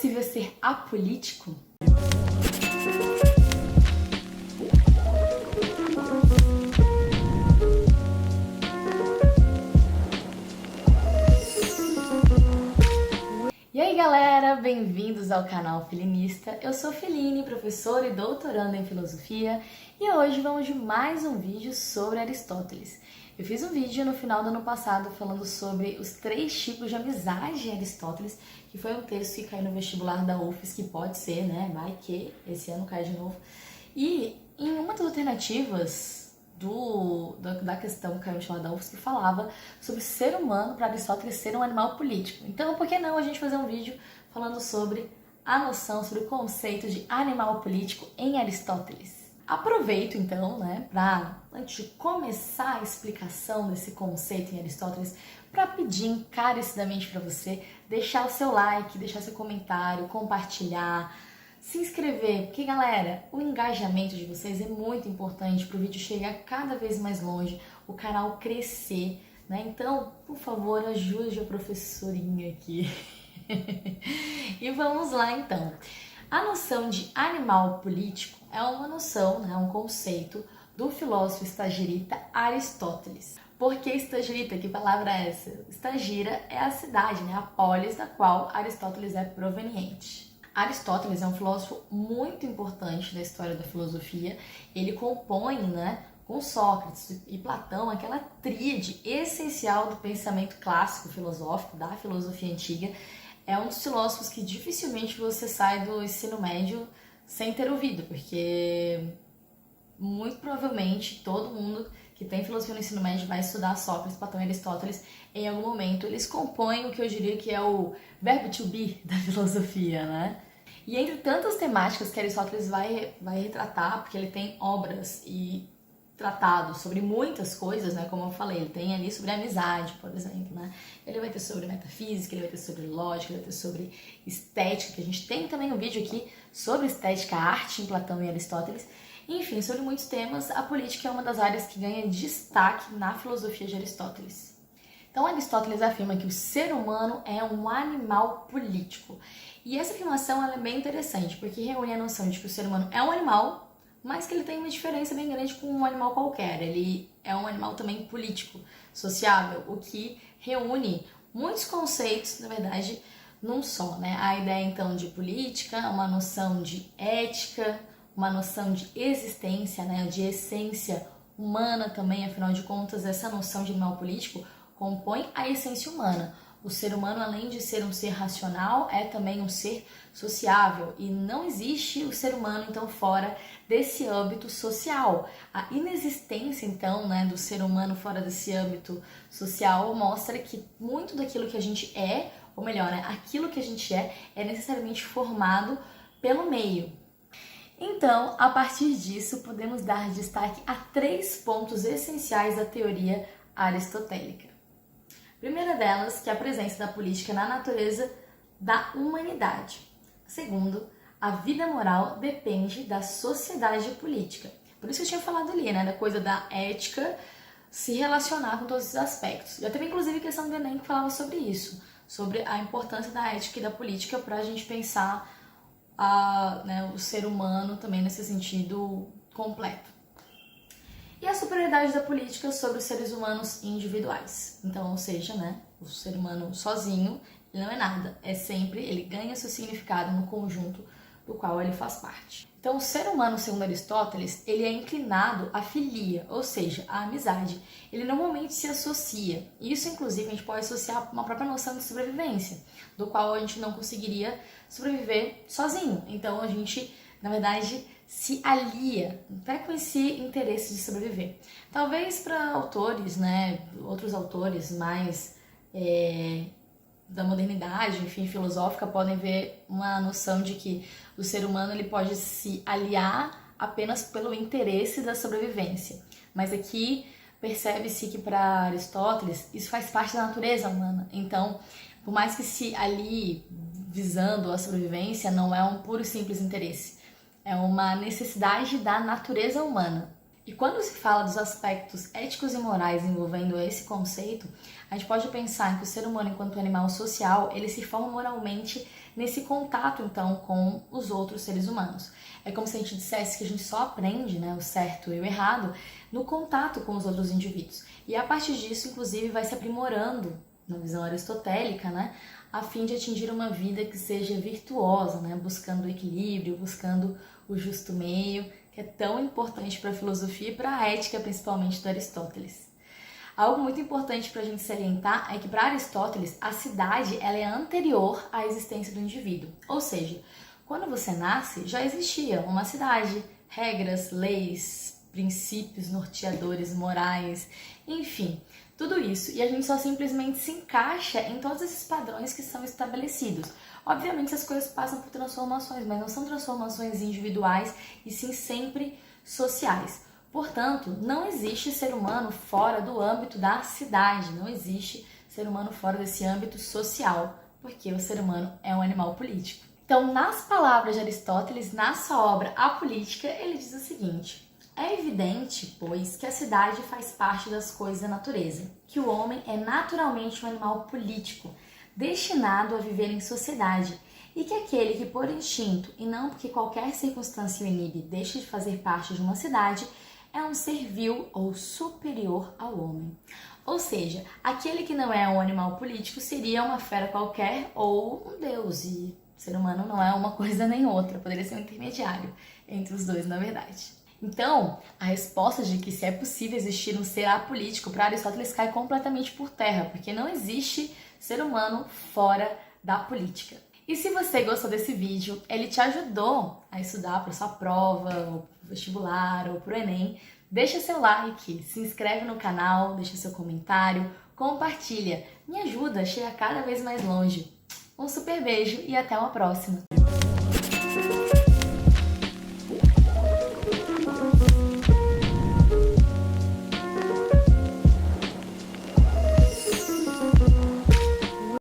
possível ser apolítico? E aí galera, bem-vindos ao canal Filinista. Eu sou Filine, professora e doutoranda em filosofia, e hoje vamos de mais um vídeo sobre Aristóteles. Eu fiz um vídeo no final do ano passado falando sobre os 3 tipos de amizade em Aristóteles, que foi um texto que caiu no vestibular da UFES, que pode ser, né? Vai que esse ano cai de novo. E em uma das alternativas da questão que caiu no vestibular da UFES, que falava sobre ser humano para Aristóteles ser um animal político. Então, por que não a gente fazer um vídeo falando sobre a noção, sobre o conceito de animal político em Aristóteles? Aproveito então, né, antes de começar a explicação desse conceito em Aristóteles, para pedir encarecidamente para você deixar o seu like, deixar seu comentário, compartilhar, se inscrever, porque galera, o engajamento de vocês é muito importante para o vídeo chegar cada vez mais longe, o canal crescer, né? Então, por favor, ajude a professorinha aqui. E vamos lá então. A noção de animal político é uma noção, né, um conceito do filósofo estagirita Aristóteles. Por que estagirita? Que palavra é essa? Estagira é a cidade, né, a polis da qual Aristóteles é proveniente. Aristóteles é um filósofo muito importante da história da filosofia. Ele compõe, né, com Sócrates e Platão aquela tríade essencial do pensamento clássico filosófico, da filosofia antiga. É um dos filósofos que dificilmente você sai do ensino médio sem ter ouvido, porque muito provavelmente todo mundo que tem filosofia no ensino médio vai estudar Sócrates, Platão e Aristóteles em algum momento. Eles compõem o que eu diria que é o verbo to be da filosofia, né? E entre tantas temáticas que Aristóteles vai retratar, porque ele tem obras e tratados sobre muitas coisas, né? Como eu falei, ele tem ali sobre amizade, por exemplo, né? Ele vai ter sobre metafísica, ele vai ter sobre lógica, ele vai ter sobre estética, que a gente tem também um vídeo aqui sobre estética, arte em Platão e Aristóteles. Enfim, sobre muitos temas, a política é uma das áreas que ganha destaque na filosofia de Aristóteles. Então, Aristóteles afirma que o ser humano é um animal político. E essa afirmação ela é bem interessante, porque reúne a noção de que o ser humano é um animal, mas que ele tem uma diferença bem grande com um animal qualquer. Ele é um animal também político, sociável, o que reúne muitos conceitos, na verdade, num só, né? A ideia, então, de política, uma noção de ética, uma noção de existência, né? De essência humana também, afinal de contas, essa noção de animal político compõe a essência humana. O ser humano, além de ser um ser racional, é também um ser sociável. E não existe o ser humano, então, fora desse âmbito social. A inexistência, então, né, do ser humano fora desse âmbito social mostra que muito daquilo que a gente é, ou melhor, né, aquilo que a gente é necessariamente formado pelo meio. Então, a partir disso, podemos dar destaque a 3 pontos essenciais da teoria aristotélica. A primeira delas, que é a presença da política na natureza da humanidade. Segundo, a vida moral depende da sociedade política. Por isso que eu tinha falado ali, né, da coisa da ética se relacionar com todos esses aspectos. Já teve inclusive questão do Enem que falava sobre isso, sobre a importância da ética e da política para a gente pensar o ser humano também nesse sentido completo. E a superioridade da política sobre os seres humanos individuais. Então, ou seja, né, o ser humano sozinho, ele não é nada. É sempre, ele ganha seu significado no conjunto do qual ele faz parte. Então, o ser humano, segundo Aristóteles, ele é inclinado à filia, ou seja, à amizade. Ele normalmente se associa. Isso, inclusive, a gente pode associar a uma própria noção de sobrevivência, do qual a gente não conseguiria sobreviver sozinho. Então, a gente, na verdade, se alia até com esse interesse de sobreviver. Talvez para autores, né, outros autores mais da modernidade, enfim, filosófica, podem ver uma noção de que o ser humano ele pode se aliar apenas pelo interesse da sobrevivência. Mas aqui percebe-se que para Aristóteles isso faz parte da natureza humana. Então, por mais que se alie visando a sobrevivência, não é um puro e simples interesse. É uma necessidade da natureza humana. E quando se fala dos aspectos éticos e morais envolvendo esse conceito, a gente pode pensar que o ser humano, enquanto animal social, ele se forma moralmente nesse contato, então, com os outros seres humanos. É como se a gente dissesse que a gente só aprende, né, o certo e o errado no contato com os outros indivíduos. E a partir disso, inclusive, vai se aprimorando, na visão aristotélica, né, a fim de atingir uma vida que seja virtuosa, né, buscando o equilíbrio, buscando o justo meio, que é tão importante para a filosofia e para a ética, principalmente do Aristóteles. Algo muito importante para a gente salientar é que para Aristóteles a cidade ela é anterior à existência do indivíduo, ou seja, quando você nasce já existia uma cidade, regras, leis, princípios norteadores morais, enfim, tudo isso, e a gente só simplesmente se encaixa em todos esses padrões que são estabelecidos. Obviamente essas coisas passam por transformações, mas não são transformações individuais e sim sempre sociais. Portanto, não existe ser humano fora do âmbito da cidade, não existe ser humano fora desse âmbito social, porque o ser humano é um animal político. Então, nas palavras de Aristóteles, na sua obra A Política, ele diz o seguinte: é evidente, pois, que a cidade faz parte das coisas da natureza, que o homem é naturalmente um animal político, destinado a viver em sociedade, e que aquele que por instinto, e não porque qualquer circunstância o inibe, deixa de fazer parte de uma cidade, é um ser vil ou superior ao homem. Ou seja, aquele que não é um animal político seria uma fera qualquer ou um deus, e o ser humano não é uma coisa nem outra, poderia ser um intermediário entre os dois, na verdade. Então, a resposta de que se é possível existir um ser apolítico para Aristóteles cai completamente por terra, porque não existe ser humano fora da política. E se você gostou desse vídeo, ele te ajudou a estudar para sua prova, ou pro vestibular, ou pro Enem, deixa seu like, se inscreve no canal, deixa seu comentário, compartilha, me ajuda a chegar cada vez mais longe. Um super beijo e até uma próxima!